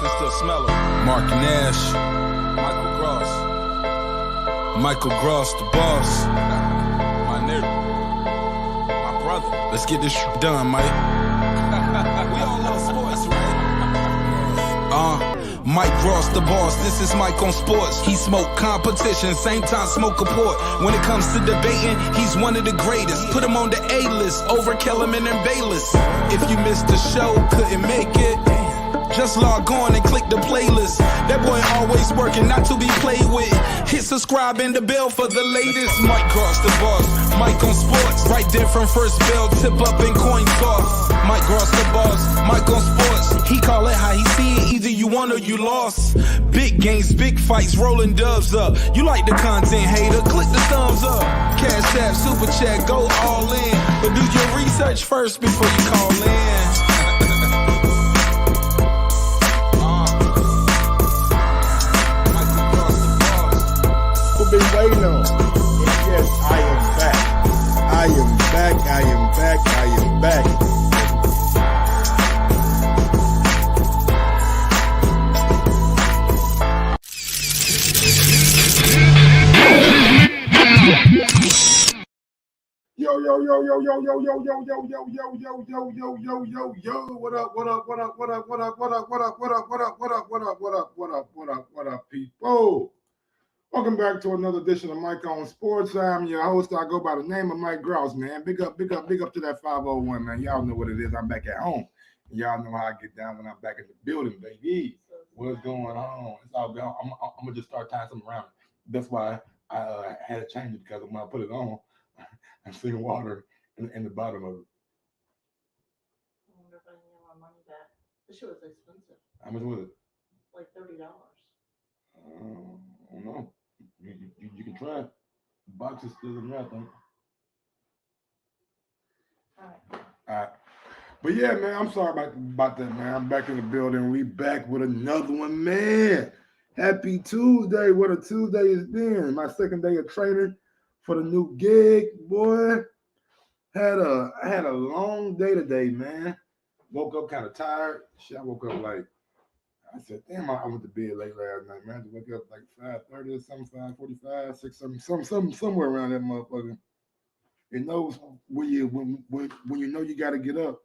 can still smell it. Mark Nash, Michael Gross, the boss. My nigga. My brother. Let's get this done, Mike. We all love sports, right? Mike Gross, the boss. This is Mike on sports. He smoke competition, same time smoke a port. When it comes to debating, he's one of the greatest. Put him on the A-list over Kellerman and Bayless. If you missed the show, couldn't make it, just log on and click the playlist. That boy always working, not to be played with. Hit subscribe and the bell for the latest. Mike Gross, the boss. Mike on sports. Right there from first bell, tip up and coin toss. Mike Gross, the boss. Mike on sports. He call it how he see it. Either you won or you lost. Big games, big fights, rolling dubs up. You like the content, hater? Click the thumbs up. Cash app, super chat, go all in. But do your research first before you call in. Been waiting on. Yes, I am back. I am back. I am back. I am back. Yo, what up, people? Welcome back to another edition of Mike on Sports. I'm your host. I go by the name of Mike Grouse, man. Big up to that 501, man. Y'all know what it is. I'm back at home. Y'all know how I get down when I'm back in the building, baby. What's going on? It's all good. I'm gonna just start tying something around it. That's why I had to change it, because when I put it on, I'm seeing water in the bottom of it. I wonder if I can get my money back. This shit was expensive. How much was it? Like $30. I don't know. You can try it. The box is still in there, I think. All right. But yeah, man, I'm sorry about that, man. I'm back in the building. We back with another one, man. Happy Tuesday. What a Tuesday it's been. My second day of training for the new gig, boy. Had a long day today, man. Woke up kind of tired. Shit, I woke up like, I said, damn, I went to bed late last night, man. I had to wake up like 5:30 or something, 5:45, 6, somewhere around that motherfucker. It knows when you know you got to get up,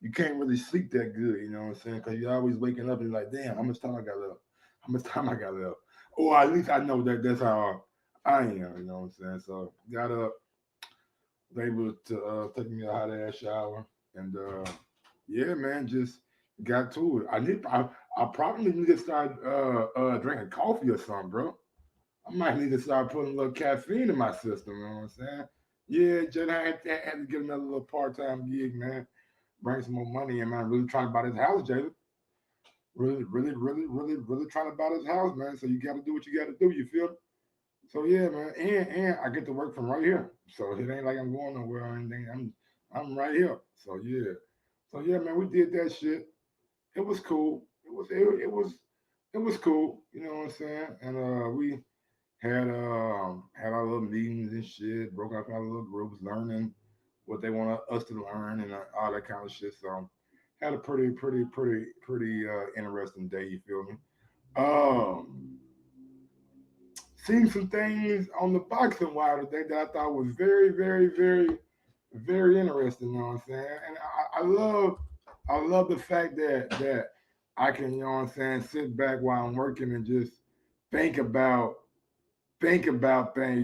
you can't really sleep that good, you know what I'm saying? Because you're always waking up and you're like, damn, how much time I got left? How much time I got left? Or at least I know that's how I am, you know what I'm saying? So got up, was able to take me a hot ass shower, and yeah, man, just got to it. I probably need to start drinking coffee or something, bro. I might need to start putting a little caffeine in my system, you know what I'm saying? Yeah, just I had to get another little part-time gig, man. Bring some more money in, man. Really trying to buy this house, Jalen. Really trying to buy this house, man. So you got to do what you got to do, you feel me? So yeah, man, and I get to work from right here. So it ain't like I'm going nowhere or anything. I'm right here. So yeah, man, we did that shit. It was cool. It was cool. You know what I'm saying? And we had our little meetings and shit. Broke up our little groups, learning what they want us to learn and all that kind of shit. So had a pretty interesting day. You feel me? Seen some things on the boxing wire today that I thought was very interesting. You know what I'm saying? And I love the fact that I can, you know what I'm saying, sit back while I'm working and just think about things, you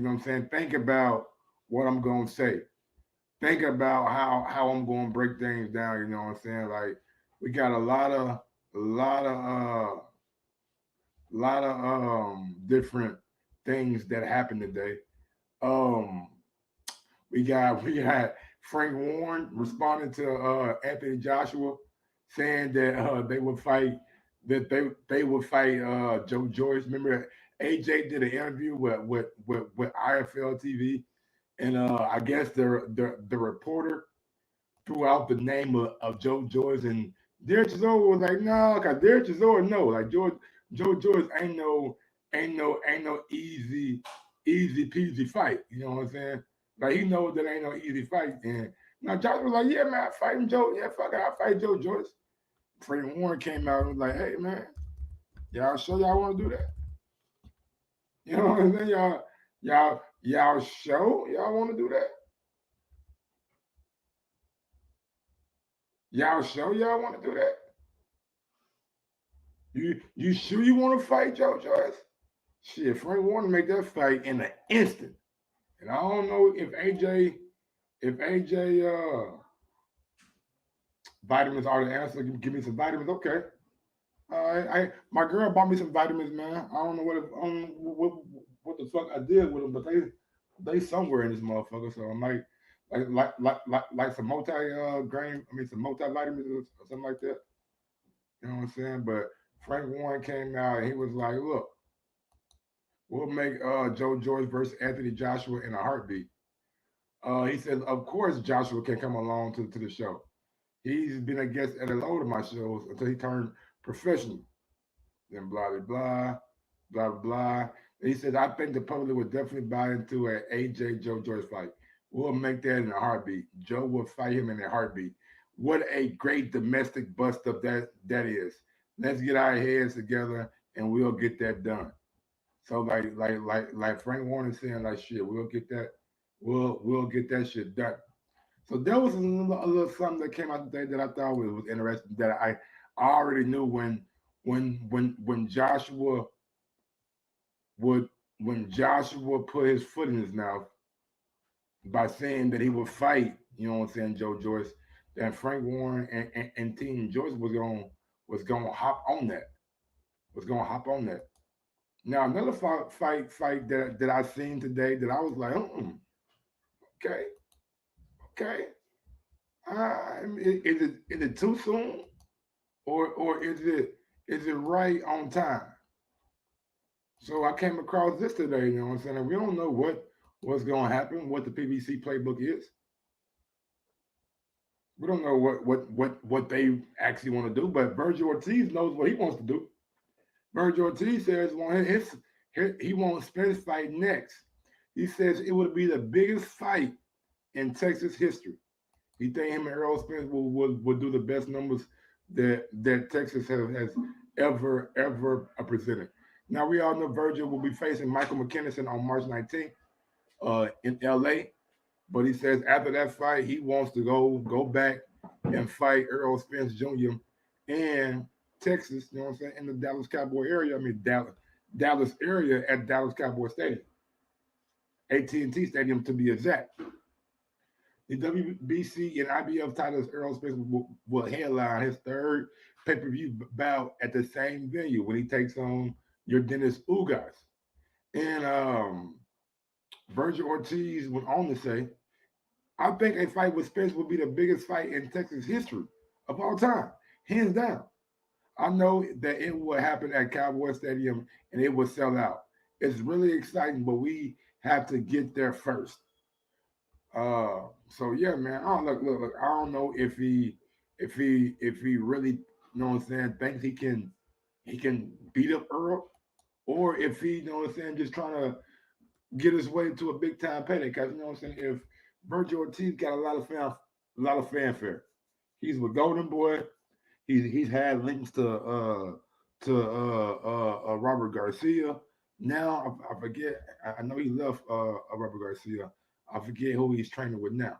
know what I'm saying? Think about what I'm going to say. Think about how I'm going to break things down, you know what I'm saying? Like, we got a lot of different things that happened today. We got Frank Warren responding to Anthony Joshua, saying that they would fight Joe Joyce. Remember, AJ did an interview with IFL TV, and I guess the reporter threw out the name of Joe Joyce, and Derek Chisora was like, no, because Derek Chisora know, like Joe Joyce ain't no easy peasy fight. You know what I'm saying? Like, he knows that ain't no easy fight. And now Josh was like, yeah, man, I'm fighting Joe. Yeah, fuck it, I'll fight Joe Joyce. Frank Warren came out and was like, "Hey man, y'all sure y'all want to do that? You know what I'm saying? Y'all sure y'all want to do that? Y'all sure y'all want to do that? You sure you want to fight Joe Joyce? Shit, Frank Warren make that fight in an instant. And I don't know if AJ vitamins are the answer. Give me some vitamins, okay. My girl bought me some vitamins, man. I don't know what the fuck I did with them, but they somewhere in this motherfucker. So I might like some multi grain. I mean some multivitamins or something like that. You know what I'm saying? But Frank Warren came out and he was like, "Look, we'll make Joe George versus Anthony Joshua in a heartbeat." He said, "Of course Joshua can come along to the show. He's been a guest at a load of my shows until he turned professional." Then blah blah blah blah blah. And he said, "I think the public would definitely buy into an AJ Joe Joyce fight. We'll make that in a heartbeat. Joe will fight him in a heartbeat. What a great domestic bust up that is. Let's get our heads together and we'll get that done." So like Frank Warren is saying, like shit, we'll get that shit done. So there was a little something that came out today that I thought was interesting that I already knew when Joshua would when Joshua put his foot in his mouth by saying that he would fight, you know what I'm saying, Joe Joyce, that Frank Warren and Team Joyce was gonna hop on that. Was gonna hop on that. Now another fight that I seen today that I was like, okay, okay. Is it too soon or is it right on time? So I came across this today. You know what I'm saying? And we don't know what's going to happen, what the PBC playbook is. We don't know what they actually want to do. But Virgil Ortiz knows what he wants to do. Virgil Ortiz says he wants Spence fight next. He says it would be the biggest fight in Texas history. He think him and Errol Spence will do the best numbers that Texas has ever presented. Now we all know Virgil will be facing Michael McKinnison on March 19th in LA. But he says after that fight, he wants to go back and fight Errol Spence Jr. in Texas, you know what I'm saying, in the Dallas Cowboy area. I mean Dallas area at Dallas Cowboy Stadium. AT&T Stadium to be exact. The WBC and IBF titles Errol Spence will headline his third pay-per-view bout at the same venue when he takes on your Dennis Ugas. And Virgil Ortiz went on to say, "I think a fight with Spence will be the biggest fight in Texas history of all time, hands down. I know that it will happen at Cowboy Stadium and it will sell out. It's really exciting, but we have to get there first." So yeah, man. I don't look. I don't know if he really, you know what I'm saying, thinks he can beat up Earl, or if he, you know what I'm saying, just trying to get his way to a big time payday. Because you know what I'm saying, if Virgil Ortiz got a lot of fanfare. He's with Golden Boy. He's had links to Robert Garcia. Now I forget. I know he left Robert Garcia. I forget who he's training with now.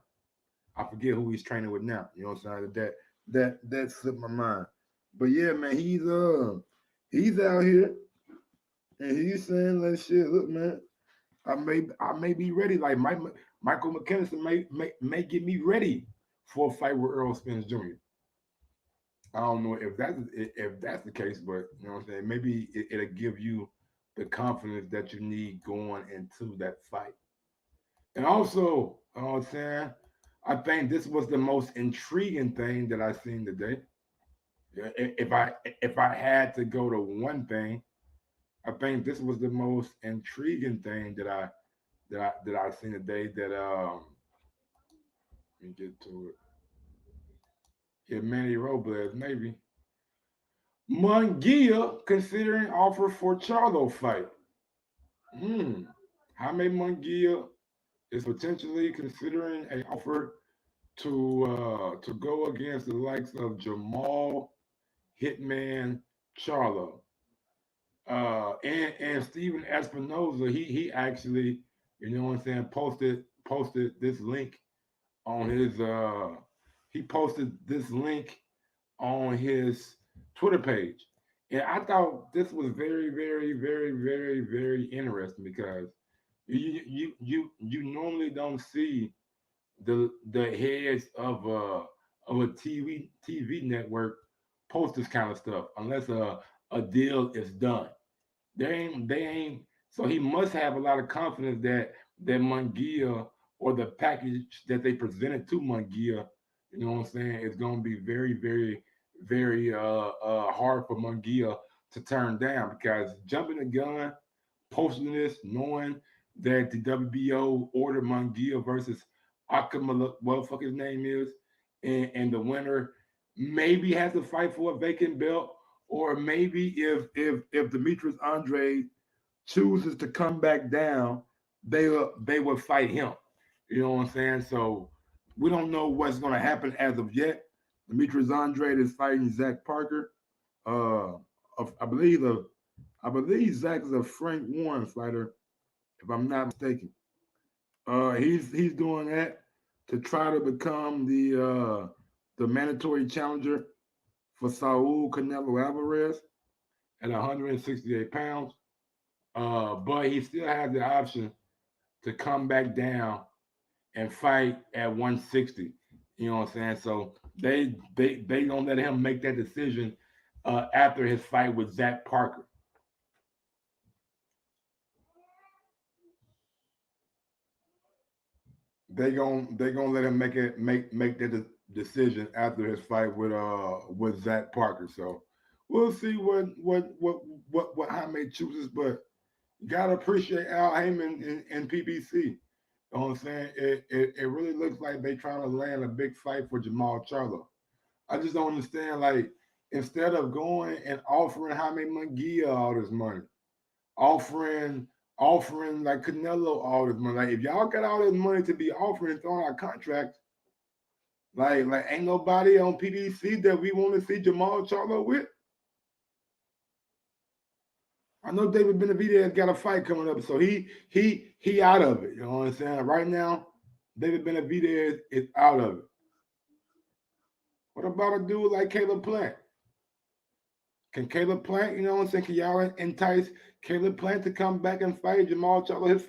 You know what I'm saying? That slipped my mind. But yeah, man, he's out here and he's saying like shit. Look, man, I may be ready. Like Michael McKinnison may get me ready for a fight with Earl Spence Jr. I don't know if that's the case, but you know what I'm saying. Maybe it'll give you the confidence that you need going into that fight. And also, you know what I'm saying, I think this was the most intriguing thing that I've seen today. Yeah, if I had to go to one thing, I think this was the most intriguing thing that I've seen today. Let me get to it. Yeah, Manny Robles, maybe. Munguia considering offer for Charlo fight. Jaime Munguia is potentially considering an offer to go against the likes of Jermall Hitman Charlo. And Steven Espinoza, he actually, you know what I'm saying, posted this link on his he posted this link on his Twitter page. And I thought this was very, very, very, very, very interesting because you normally don't see the heads of a TV network post this kind of stuff unless a deal is done. They ain't so he must have a lot of confidence that Munguia or the package that they presented to Munguia, you know what I'm saying, is gonna be very, very, very hard for Munguia to turn down because jumping the gun, posting this, knowing that the WBO ordered Munguia versus Akama, what the fuck his name is, and the winner maybe has to fight for a vacant belt, or maybe if Demetrius Andre chooses to come back down, they will fight him. You know what I'm saying? So we don't know what's going to happen as of yet. Demetrius Andre is fighting Zach Parker. I believe Zach is a Frank Warren fighter, if I'm not mistaken. He's doing that to try to become the mandatory challenger for Saul Canelo Alvarez at 168 pounds. But he still has the option to come back down and fight at 160. You know what I'm saying? So they gonna let him make that decision after his fight with Zach Parker. They gonna let him make that decision after his fight with Zach Parker. So we'll see what Jaime chooses, but you gotta appreciate Al Heyman and PBC. You know what I'm saying? It really looks like they trying to land a big fight for Jermall Charlo. I just don't understand. Like, instead of going and offering Jaime Munguia all this money, offering like Canelo all this money. Like, if y'all got all this money to be offering and throwing out contracts, like ain't nobody on PBC that we want to see Jermall Charlo with. I know David Benavidez got a fight coming up, so he out of it. You know what I'm saying? Right now, David Benavidez is out of it. What about a dude like Caleb Plant? Can Caleb Plant, you know what I'm saying? Can y'all entice Caleb Plant to come back and fight Jermall Charlo, his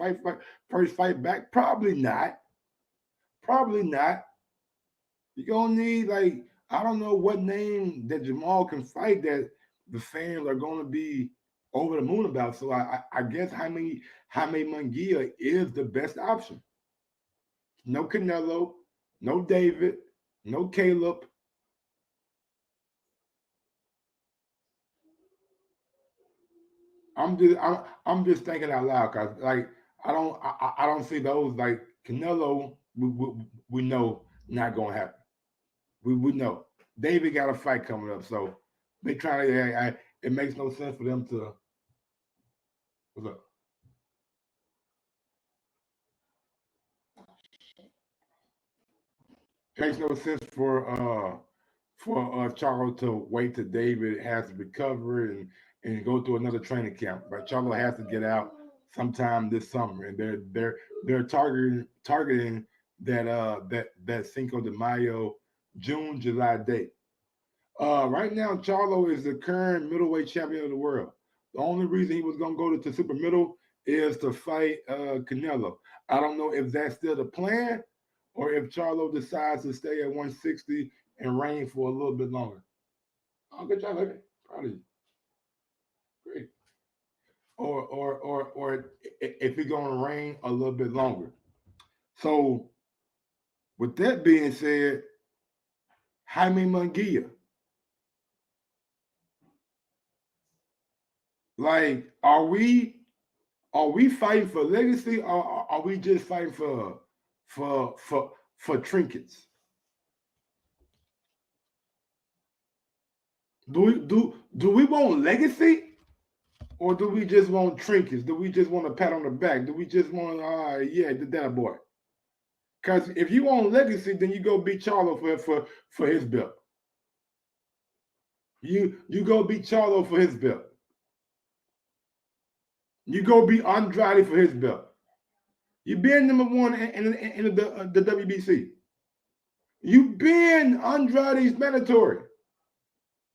first fight back? Probably not. Probably not. You're going to need, like, I don't know what name that Jermall can fight that the fans are going to be over the moon about. So I guess Jaime Munguia is the best option. No Canelo, no David, no Caleb. I'm just thinking out loud because, like, I don't see those. Like, Canelo, we know not gonna happen. We know David got a fight coming up, so they trying to. It makes no sense for them to. What's up? It makes no sense for Charlo to wait till David has to recover and go through another training camp. But Charlo has to get out sometime this summer, and they're targeting that Cinco de Mayo, June, July date. Right now, Charlo is the current middleweight champion of the world. The only reason he was gonna go to super middle is to fight Canelo. I don't know if that's still the plan, or if Charlo decides to stay at 160 and reign for a little bit longer. Oh, good job, baby. Proud of you. Great. Or if he's gonna reign a little bit longer. So, with that being said, Jaime Munguia. Like, are we fighting for legacy, or are we just fighting for trinkets? Do we want legacy, or do we just want trinkets? Do we just want a pat on the back? Do we just want yeah, that boy? Because if you want legacy, then you go beat Charlo for his belt. You go beat Charlo for his belt. You go beat Andrade for his belt. You've been number one in the WBC. You've been Andrade's mandatory.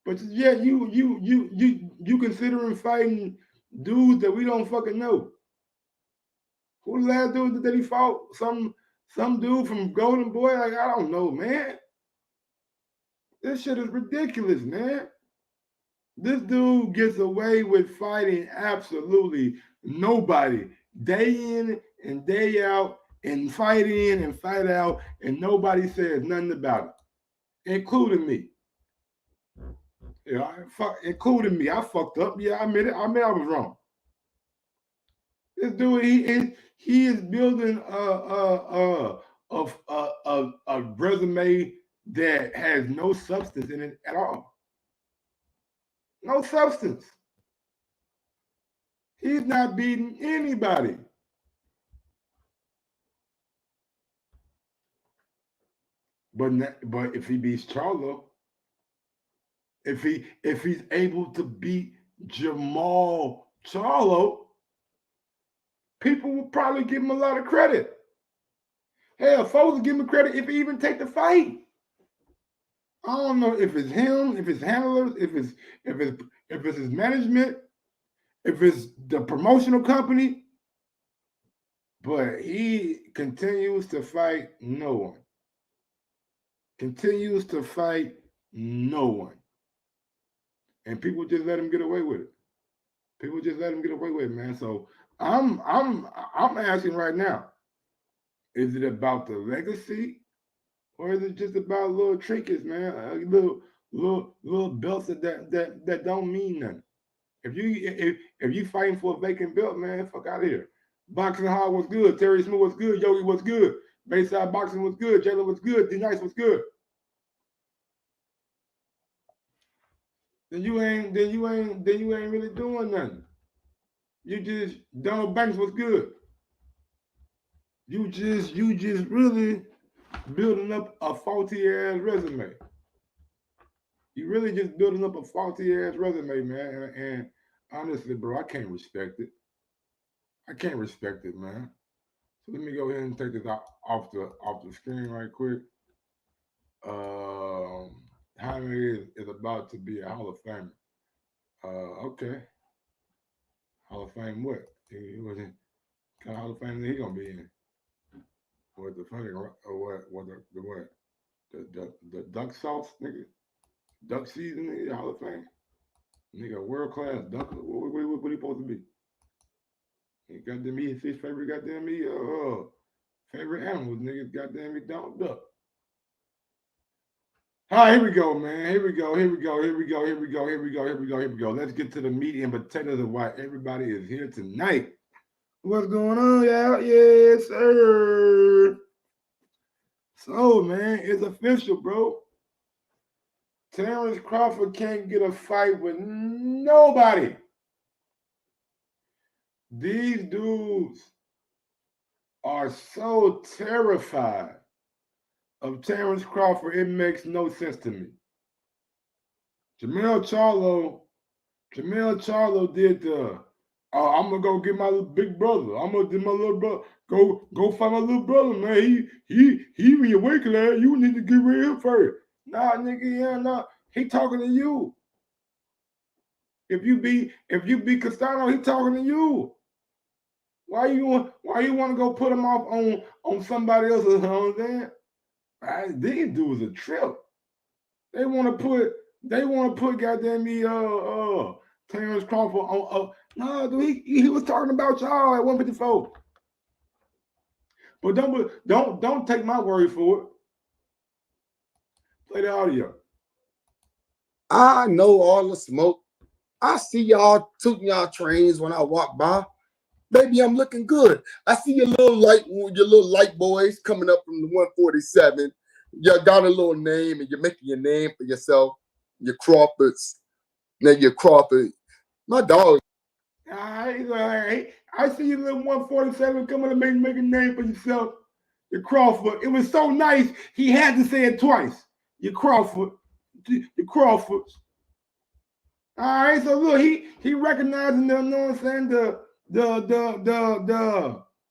But yet you considering fighting dudes that we don't fucking know. Who the last dude that he fought? Some dude from Golden Boy? Like, I don't know, man. This shit is ridiculous, man. This dude gets away with fighting absolutely nobody, day in and day out, and fight in and fight out, and nobody says nothing about it, including me. Yeah, including me. I fucked up. Yeah, I admit it. I admit I was wrong. This dude, he is building a resume that has no substance in it at all. No substance. He's not beating anybody. But if he beats Charlo, if he's able to beat Jermall Charlo, people will probably give him a lot of credit. Hell, folks will give him credit if he even take the fight. I don't know if it's him, if it's handlers, if it's his management, if it's the promotional company, but he continues to fight no one. Continues to fight no one. And people just let him get away with it. People just let him get away with it, man. So I'm asking right now, is it about the legacy? Or is it just about little trinkets, man? Little belts that don't mean nothing. If you fighting for a vacant belt, man, fuck out of here. Boxing Hall was good. Terry Smith was good. Yogi was good. Bayside Boxing was good. Jalen was good. D Nice was good. Then you ain't really doing nothing. You just Donald Banks was good. You just really building up a faulty ass resume. You really just building up a faulty ass resume, man. And honestly, bro, I can't respect it. I can't respect it, man. So let me go ahead and take this off the screen right quick. Jaime is about to be a Hall of Famer. Okay. Hall of Fame what? He wasn't kind of Hall of Fame that he gonna be in. What the funny or what the duck sauce, nigga? Duck season, nigga, Hall of Fame. Nigga, world class duck. What he supposed to be? He goddamn me, his favorite goddamn me, favorite animals, nigga, goddamn me, Donald Duck. All right, here we go, man. Here we go. Let's get to the meat and potatoes of why everybody is here tonight. What's going on, y'all? Yes, sir. So, man, it's official, bro. Terence Crawford can't get a fight with nobody. These dudes are so terrified of Terence Crawford, it makes no sense to me. Jermell Charlo did the, I'm gonna go get my little big brother. I'm gonna do my little brother. Go find my little brother, man. He in your weight class. You need to get rid of him first. Nah, nigga, yeah, nah. He talking to you. If you be Castano, he talking to you. Why you want to go put him off on somebody else? You know what I'm saying? These dudes a trip. They want to put goddamn me Terence Crawford on. No, dude, he was talking about y'all at 154. But don't take my word for it. Play the audio. I know all the smoke. I see y'all tooting y'all trains when I walk by. Baby, I'm looking good. I see your little light boys coming up from the 147. You got a little name and you're making your name for yourself. Your Crawfords. Now your Crawford. My dog. I see your little 147 coming to make a name for yourself. Your Crawford. It was so nice, he had to say it twice. Your Crawford. Your Crawfords. All right, so look, he recognizing the, you know what I'm saying,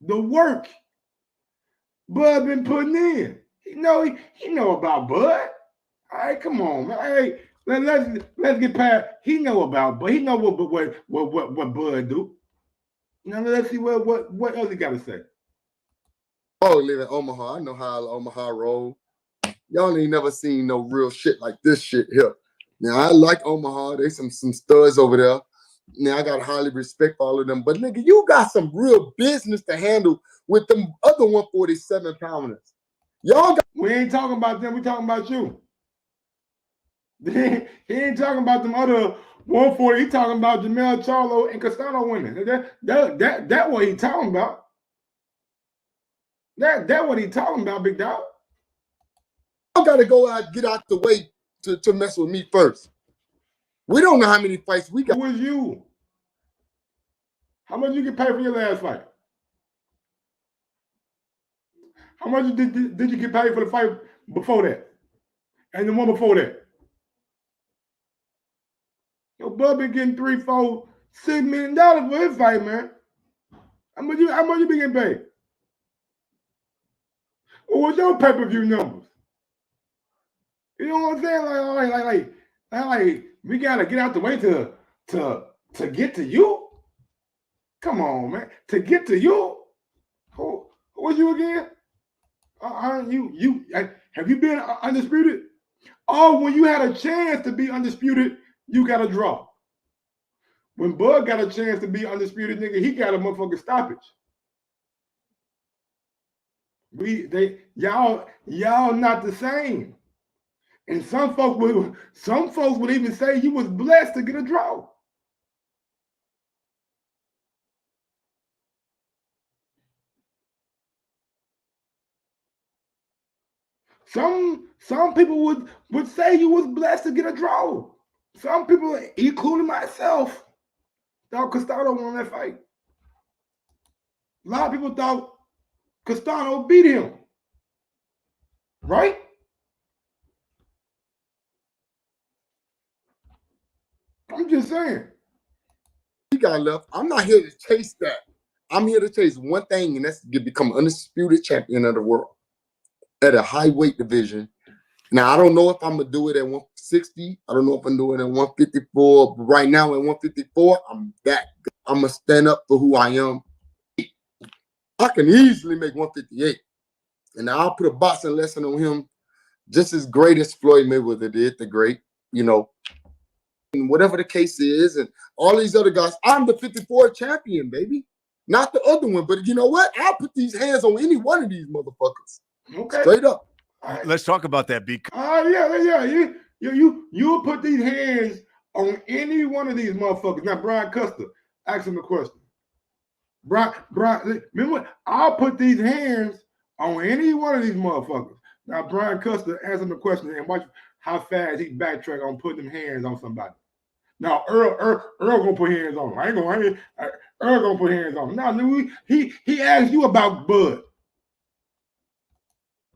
the work Bud been putting in. He know about Bud. All right, come on, man. Hey, let's get past. He know about Bud. He know what Bud do. Now let's see what else he got to say. Oh, live in Omaha. I know how Omaha roll. Y'all ain't never seen no real shit like this shit here. Now I like Omaha. They some studs over there. Now I got highly respect for all of them. But nigga, you got some real business to handle with them other 147 pounders. Y'all got. We ain't talking about them. We talking about you. He ain't talking about them other 140. He talking about Jermell, Charlo, and Castano winning. That what he talking about. That what he talking about, big dog. Y'all got to go out, get out the way to mess with me first. We don't know how many fights we got. Who is you? How much you get paid for your last fight? How much did you get paid for the fight before that? And the one before that? Your bub been getting $3, $4, $6 million for his fight, man. How much you been getting paid? What was your pay-per-view numbers? You know what I'm saying? Like we gotta get out the way to get to you. Come on, man. To get to you. Who was you again? Have you been undisputed? Oh, when you had a chance to be undisputed, you got a draw. When Bud got a chance to be undisputed, nigga, he got a motherfucking stoppage. Y'all not the same. And some folks would even say you was blessed to get a draw. Some people would say you was blessed to get a draw. Some people, including myself, thought Castano won that fight. A lot of people thought Castano beat him. Right? I'm just saying. We got left. I'm not here to chase that. I'm here to chase one thing, and that's to become undisputed champion of the world at a high weight division. Now, I don't know if I'm going to do it at 160. I don't know if I'm doing it at 154. But right now at 154, I'm that good. I'm going to stand up for who I am. I can easily make 158. And I'll put a boxing lesson on him just as great as Floyd Mayweather did, the great, you know. And whatever the case is, and all these other guys, I'm the 54 champion, baby. Not the other one. But you know what? I'll put these hands on any one of these motherfuckers. Okay. Straight up. Right. Let's talk about that. Yeah. You'll put these hands on any one of these motherfuckers. Now, Brian Custer, ask him a question. Brian, remember, I'll put these hands on any one of these motherfuckers. Now, Brian Custer, answer him a question and watch how fast he backtrack on putting them hands on somebody. Now, Earl gonna put hands on him. Earl gonna put hands on him. Now, he asked you about Bud.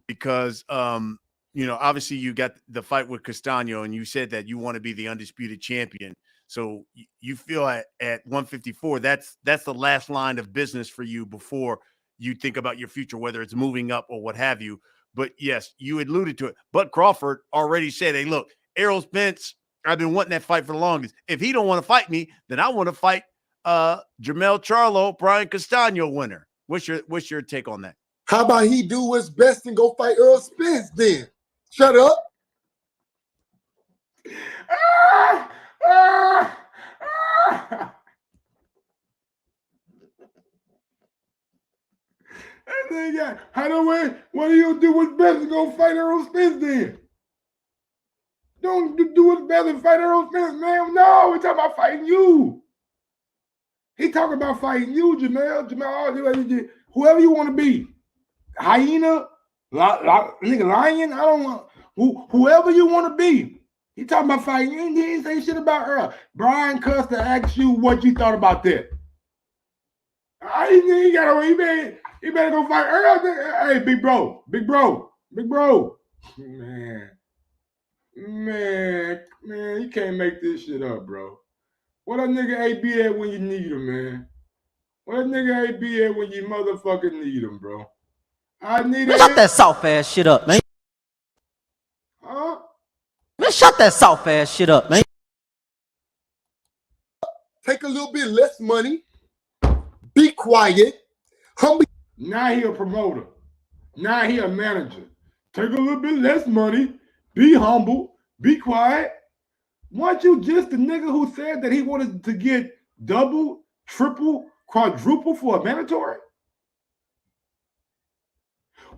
Because obviously you got the fight with Castano, and you said that you want to be the undisputed champion. So you feel at 154, that's the last line of business for you before you think about your future, whether it's moving up or what have you. But yes, you alluded to it. But Crawford already said, hey, look, Errol Spence, I've been wanting that fight for the longest. If he don't want to fight me, then I want to fight Jermell Charlo, Brian Castano winner. What's your take on that? How about he do his best and go fight Errol Spence then? Shut up. What do you do what's best to go fight Errol Spence then? Don't do what's best to fight Errol Spence, man. No, we're talking about fighting you. He talking about fighting you, Jermell, whoever you want to be. Hyena, nigga, lion, I don't want whoever you want to be. He talking about fighting you. He ain't say shit about Earl. Brian Custer asked you what you thought about that. He better go fight Earl. Hey, big bro. Man, Man, you can't make this shit up, bro. What a nigga AB at when you need him, man? What a nigga AB at when you motherfucking need him, bro? I need Man, it. shut that soft ass shit up, man. Huh? Man, shut that soft ass shit up, man. Take a little bit less money. Be quiet. Humble. Now he a promoter. Now he a manager. Take a little bit less money. Be humble. Be quiet. Weren't you just the nigga who said that he wanted to get double, triple, quadruple for a mandatory?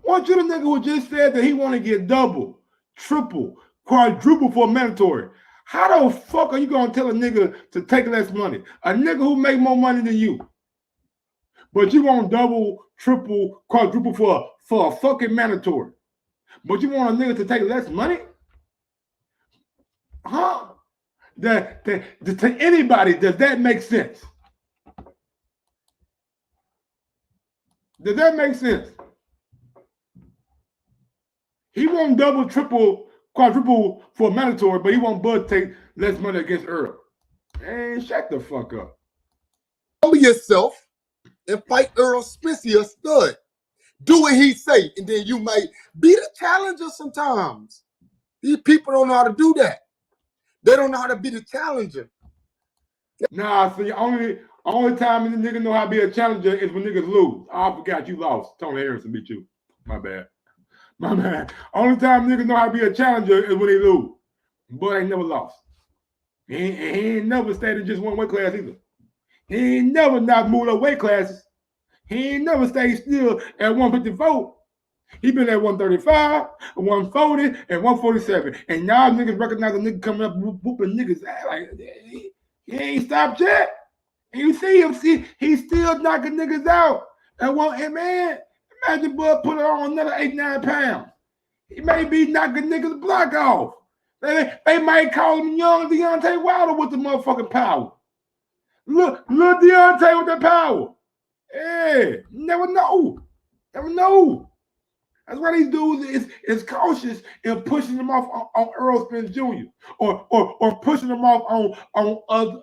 Weren't you the nigga who just said that he want to get double, triple, quadruple for a mandatory? How the fuck are you going to tell a nigga to take less money? A nigga who make more money than you. But you want double, triple, quadruple for a fucking mandatory. But you want a nigga to take less money? Huh? To anybody, does that make sense? Does that make sense? He won't double, triple, quadruple for mandatory, but he won't Bud take less money against Earl. Man, shut the fuck up. Humble yourself and fight Earl Spencer, a stud. Do what he say, and then you might be the challenger sometimes. These people don't know how to do that. They don't know how to be the challenger. Nah, see, only time the nigga know how to be a challenger is when niggas lose. Oh, I forgot you lost. Tony Harrison beat you. My bad. My bad. Only time niggas know how to be a challenger is when they lose. But ain't never lost. He ain't never stayed in just one weight class either. He ain't never not moved up weight classes. He ain't never stayed still at 154. He been at 135, 140, and 147. And now niggas recognize a nigga coming up whooping niggas ass. Like, he ain't stopped yet. And you see him, he's still knocking niggas out. And man, imagine Bud put on another 8-9 pounds. He may be knocking niggas block off. They might call him young Deontay Wilder with the motherfucking power. Look Deontay with the power. Yeah, never know. Never know. That's why these dudes is cautious in pushing them off on Earl Spence Jr. or pushing them off on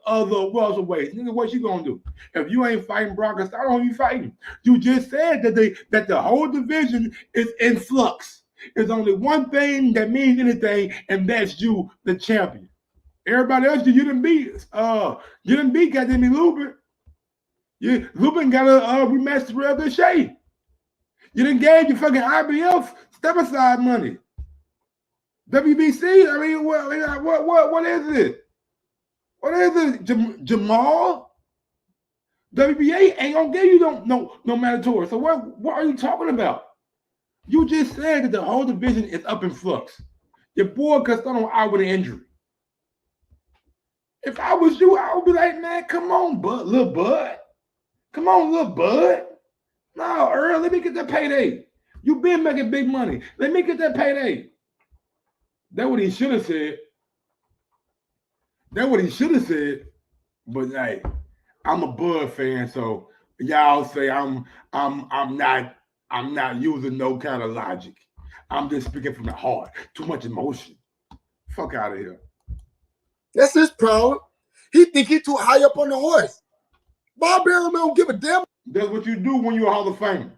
other welterweights. Nigga, what you gonna do? If you ain't fighting Brock Castano, who you fighting? You just said that the whole division is in flux. There's only one thing that means anything, and that's you, the champion. Everybody else, you didn't beat. You didn't beat goddamn Lubin. Lubin got a rematch to real good shape. You done gave your fucking IBF step aside money. WBC, I mean, what is it? What is it, Jermall? WBA ain't gonna give you no mandatory. So what are you talking about? You just said that the whole division is up in flux. Your boy Castano out with an injury. If I was you, I would be like, man, come on, little bud. Come on, little bud. No, Earl, let me get that payday. You been making big money. Let me get that payday. That's what he should have said. That's what he should have said. But hey, I'm a Bud fan, so y'all say I'm not using no kind of logic. I'm just speaking from the heart. Too much emotion. Fuck out of here. That's his problem. He think he too high up on the horse. Bob Arum don't give a damn. That's what you do when you're a Hall of Famer.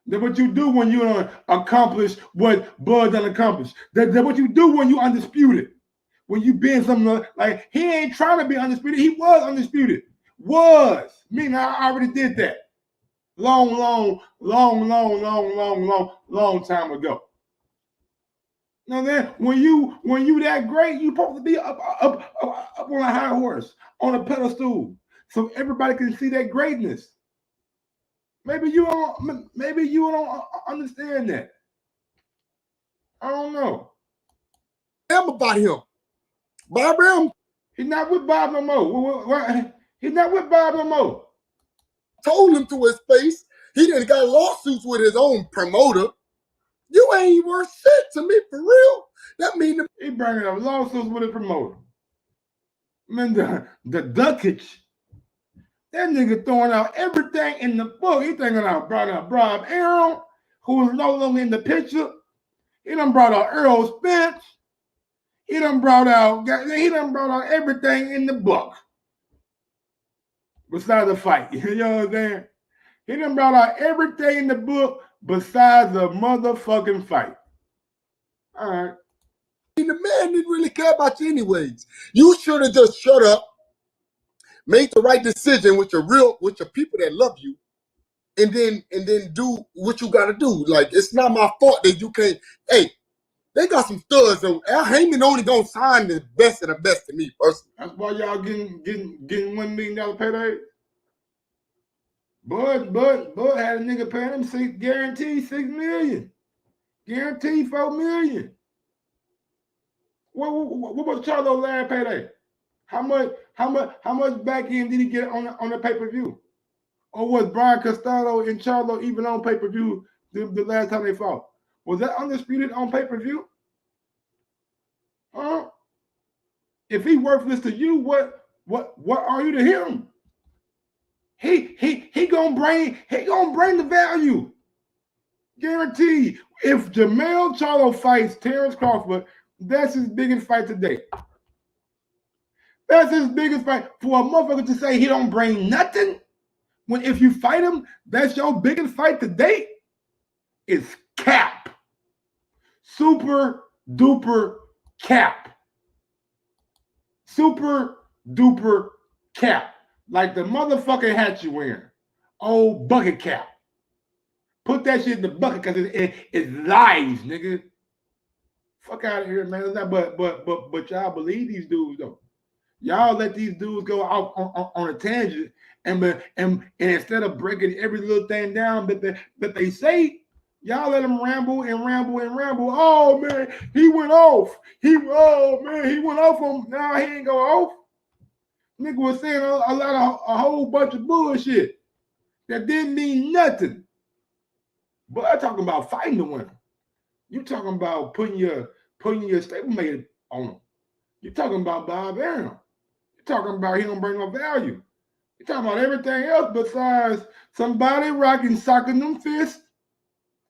That's what you do when you accomplish what Bud done accomplished. That's what you do when you undisputed. When you been something like he ain't trying to be undisputed. He was undisputed. Was. Meaning I already did that. Long time ago. Now then, when you that great, you supposed to be up on a high horse, on a pedestal, so everybody can see that greatness. Maybe you don't understand that. I don't know. Damn about him. Bob Arum. He's not with Bob no more. He's not with Bob no more. Told him to his face. He done got lawsuits with his own promoter. You ain't worth shit to me, for real. That mean he bringing up lawsuits with his promoter. Man, the duckage. That nigga throwing out everything in the book. He thinking about brought out Bob Arum, who is no longer in the picture. He done brought out Earl Spence. He done brought out everything in the book. Besides the fight. You know what I'm saying? He done brought out everything in the book besides the motherfucking fight. All right. The man didn't really care about you anyways. You should have just shut up, made the right decision with your people that love you, and then do what you gotta do. Like, it's not my fault that you can't. Hey, they got some studs, and Al Heyman only gonna sign the best of the best to me personally. That's why y'all getting $1 million payday. Bud had a nigga paying him guaranteed $6 million. Guaranteed $4 million. What was Charlo last payday? How much back end did he get on the pay-per-view? Or was Brian Costello and Charlo even on pay-per-view the last time they fought? Was that undisputed on pay-per-view? Huh? If he worthless to you, what are you to him? He gonna bring the value. Guaranteed. If Jermell Charlo fights Terence Crawford, that's his biggest fight today. That's his biggest fight. For a motherfucker to say he don't bring nothing, when if you fight him, that's your biggest fight to date, it's cap. Super duper cap. Super duper cap. Like the motherfucking hat you wearing. Old bucket cap. Put that shit in the bucket because it's lies, nigga. Fuck out of here, man. But y'all believe these dudes though. Y'all let these dudes go out on a tangent and instead of breaking every little thing down that they say, y'all let them ramble and ramble and ramble. Oh man, he went off. He went off on. Now he ain't go off. Nigga was saying a whole bunch of bullshit that didn't mean nothing. But I'm talking about fighting the winner. You talking about putting your stablemate on him. You're talking about Bob Arum. You're talking about he don't bring no value. You're talking about everything else besides somebody rocking, socking them fists.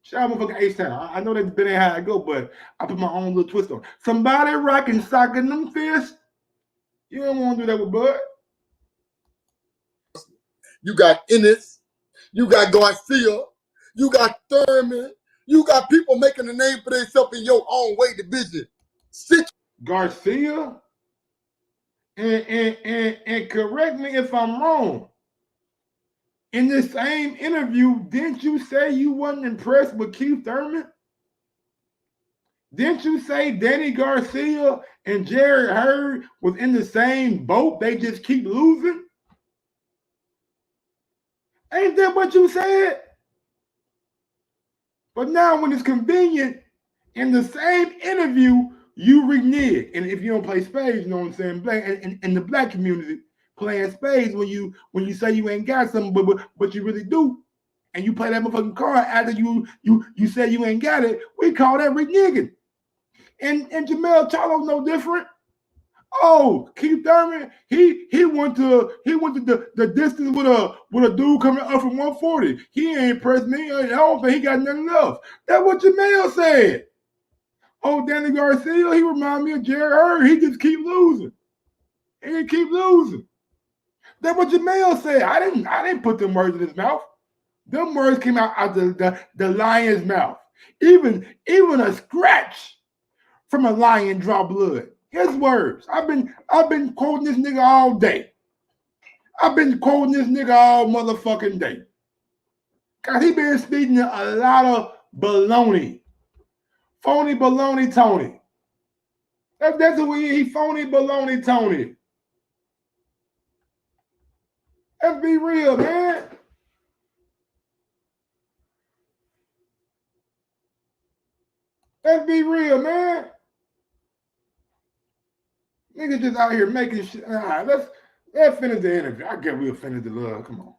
Shout out motherfucking H-Town. I know that's been how I go, but I put my own little twist on. Somebody rocking, socking them fists. You don't want to do that with Bud. You got Ennis. You got Garcia. You got Thurman. You got people making a name for themselves in your own weight division. Garcia, and correct me if I'm wrong. In this same interview, didn't you say you wasn't impressed with Keith Thurman? Didn't you say Danny Garcia and Jared Hurd was in the same boat? They just keep losing? Ain't that what you said? But now when it's convenient, in the same interview, you renege. And if you don't play spades, you know what I'm saying? In the black community, playing spades when you say you ain't got something, but you really do, and you play that motherfucking card after you say you ain't got it, we call that reneging. And Jermell Charlo no different. Oh, Keith Thurman, he went to the distance with a dude coming up from 140. He ain't impressed me. I don't think he got nothing else. That's what Jermell said. Oh, Danny Garcia, he remind me of Jared Hurd. He just keep losing. He keep losing. That's what Jermell said. I didn't put them words in his mouth. Them words came out the lion's mouth. Even a scratch from a lion draw blood. His words. I've been quoting this nigga all day. I've been quoting this nigga all motherfucking day. Cause he been speaking a lot of baloney. Phony baloney Tony. That's the way he phony baloney Tony. Let's be real, man. Let's be real, man. Niggas just out here making shit. All right, let's finish the interview. I guess we'll finish the love. Come on.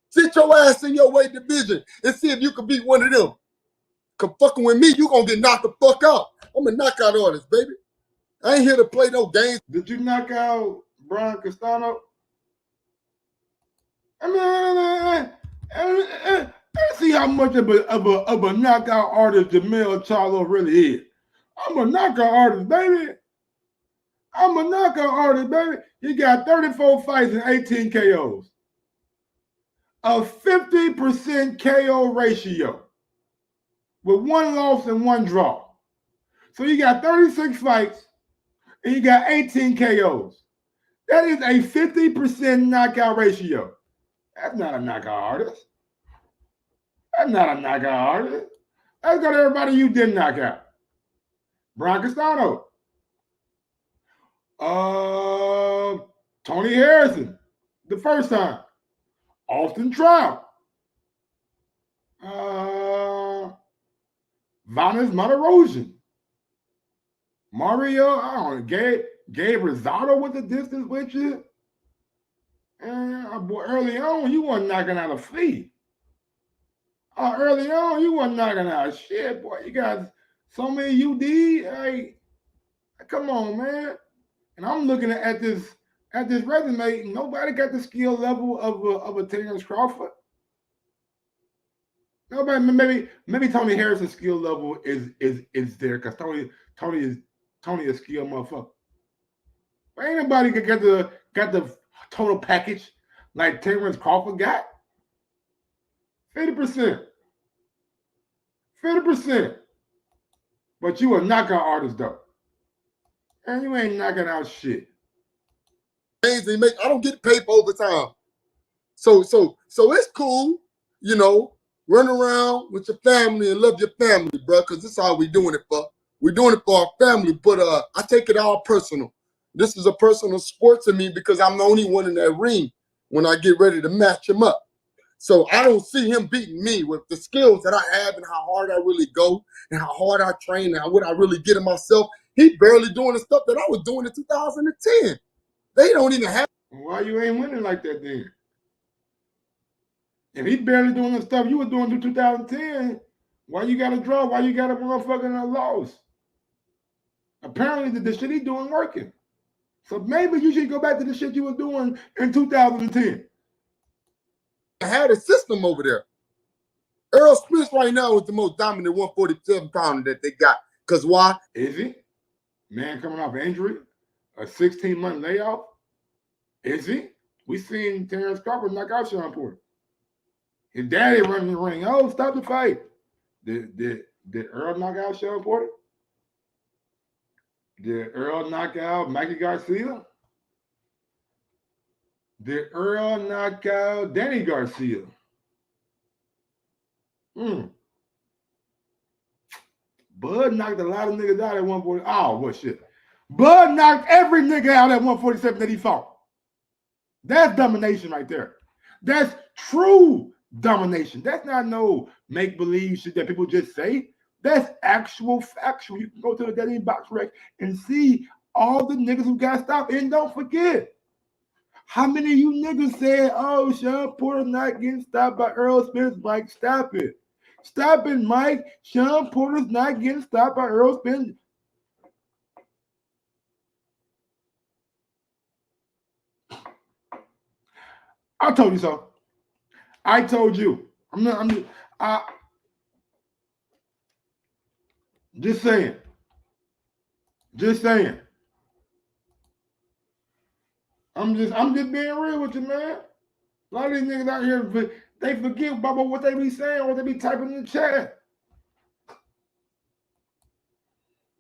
Sit your ass in your weight division and see if you can beat one of them. Cause fucking with me, you gonna get knocked the fuck out. I'm a knockout artist, baby. I ain't here to play no games. Did you knock out Brian Castano? I mean, let's see how much of a knockout artist Jermell Charlo really is. I'm a knockout artist, baby. I'm a knockout artist, baby. He got 34 fights and 18 KOs. A 50% KO ratio with 1 loss and 1 draw. So you got 36 fights and you got 18 KOs. That is a 50% knockout ratio. That's not a knockout artist. That's not a knockout artist. Let's go to everybody you didn't knock out. Brian Castano. Tony Harrison, the first time. Austin Trout. Vanes Martirosyan. Mario, I don't know, Gabe Rosado with the distance with you. And boy, early on, you weren't knocking out a flea. Early on, you weren't knocking out shit, boy. You got so many UD. Hey, come on, man. And I'm looking at this resume. Nobody got the skill level of a Terence Crawford. Nobody. Maybe Tony Harrison's skill level is there because Tony is a skilled motherfucker. But ain't nobody got the total package like Terence Crawford got. 50%. 50%. But you a knockout artist though. And you ain't knocking out shit. I don't get paid for overtime. So it's cool, you know, run around with your family and love your family, bro, because this is all we doing it for. We're doing it for our family, but I take it all personal. This is a personal sport to me because I'm the only one in that ring when I get ready to match him up. So I don't see him beating me with the skills that I have and how hard I really go and how hard I train and what I really get in myself. He barely doing the stuff that I was doing in 2010. They don't even have. Why you ain't winning like that then? If he barely doing the stuff you were doing in 2010, why you got a draw? Why you got a motherfucking loss? Apparently the shit he doing working. So maybe you should go back to the shit you were doing in 2010. I had a system over there. Earl Smith right now is the most dominant 147 pounder that they got. Because why? Is he? Man coming off injury? A 16-month layoff? Is he? We seen Terence Crawford knock out Sean Porter. His daddy running the ring. Oh, stop the fight. Did Earl knock out Sean Porter? Did Earl knock out Mikey Garcia? Did Earl knock out Danny Garcia? Bud knocked a lot of niggas out at 140. Oh, what shit. Bud knocked every nigga out at 147 that he fought. That's domination right there. That's true domination. That's not no make-believe shit that people just say. That's actual factual. You can go to the Dead End Box Rec and see all the niggas who got stopped. And don't forget, how many of you niggas said, oh, Sean Porter not getting stopped by Earl Spence? Mike, stop it. Stop it, Mike. Sean Porter's not getting stopped by Earl Spence. I told you so. I told you. Just saying. Just saying. I'm just being real with you, man. A lot of these niggas out here, they forget about what they be saying, what they be typing in the chat.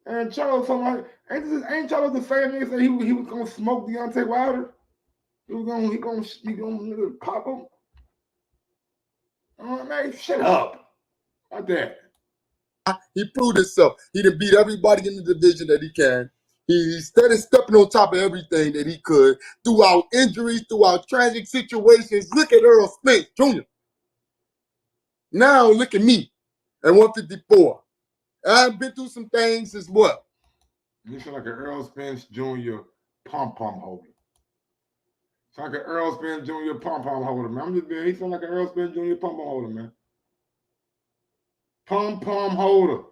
And Charlo, somebody, ain't Charlo the same nigga said he was gonna smoke Deontay Wilder? He gonna pop him? Oh, man, shut up. Like that. He proved himself. He done beat everybody in the division that he can. He started stepping on top of everything that he could throughout injuries, throughout tragic situations. Look at Earl Spence Jr. Now look at me at 154. I've been through some things as well. You sound like an Earl Spence Jr. pom-pom holder. Sound like an Earl Spence Jr. pom-pom holder, man. I'm just being, he sound like an Earl Spence Jr. pom-pom holder, man. Pom-pom holder.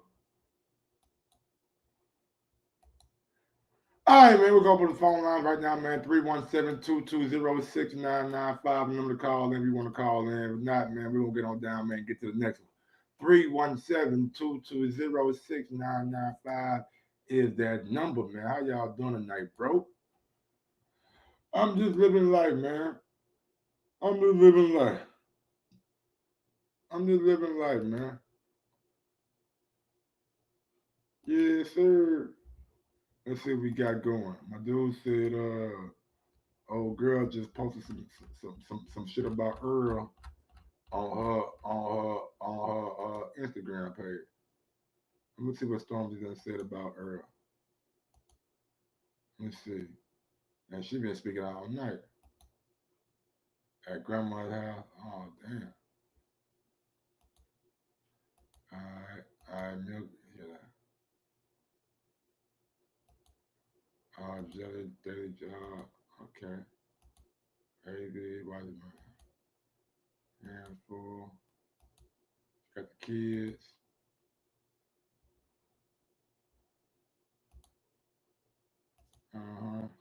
All right, man, we're going to put the phone line right now, man. 317-220-6995. Number to call in if you want to call in. If not, man, we're going to get on down, man, and get to the next one. 317-220-6995 is that number, man. How y'all doing tonight, bro? I'm just living life, man. I'm just living life. I'm just living life, man. Yes, sir. Let's see what we got going. My dude said, old girl just posted some shit about Earl on her Instagram page. Let me see what Stormzy done said about Earl. Let's see. And she been speaking all night at grandma's house. Oh damn. Alright, milk. Yeah. Jelly daily job. Okay. AD, why is my hands full? Got the kids.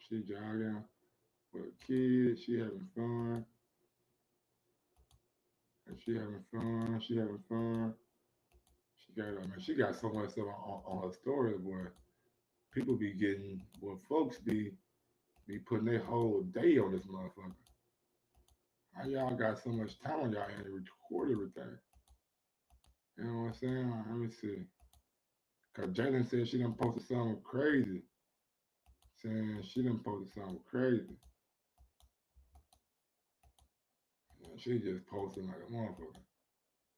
She jogging with kids. She having fun. And she having fun. She having fun. She got so much stuff on her story, boy. People be getting, well, folks be putting their whole day on this motherfucker. How y'all got so much time on y'all and record everything? You know what I'm saying? Let me see. Cause Jalen said she done posted something crazy. Saying she done posted something crazy. Yeah, she just posting like a motherfucker.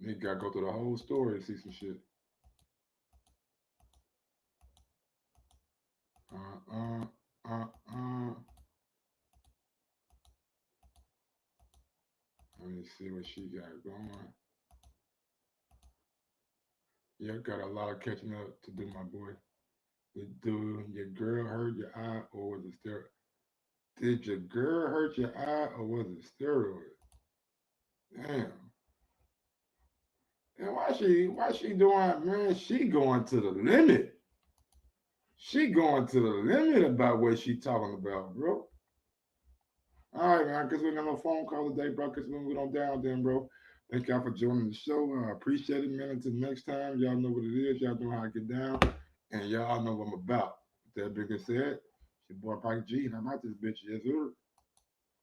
Nigga gotta go through the whole story to see some shit. Let me see what she got going. Yeah, got a lot of catching up to do, my boy. Did your girl hurt your eye or was it steroid? Did your girl hurt your eye or was it steroid? Damn. And why she doing, man? She going to the limit. She going to the limit about what she talking about, bro. All right, man. Because we got no phone call today, bro. Because we don't down then, bro. Thank y'all for joining the show. I appreciate it, man. Until next time, y'all know what it is. Y'all know how I get down. And y'all know what I'm about. With that being said, it's your boy Pike G, and I'm out this bitch. Yes, sir.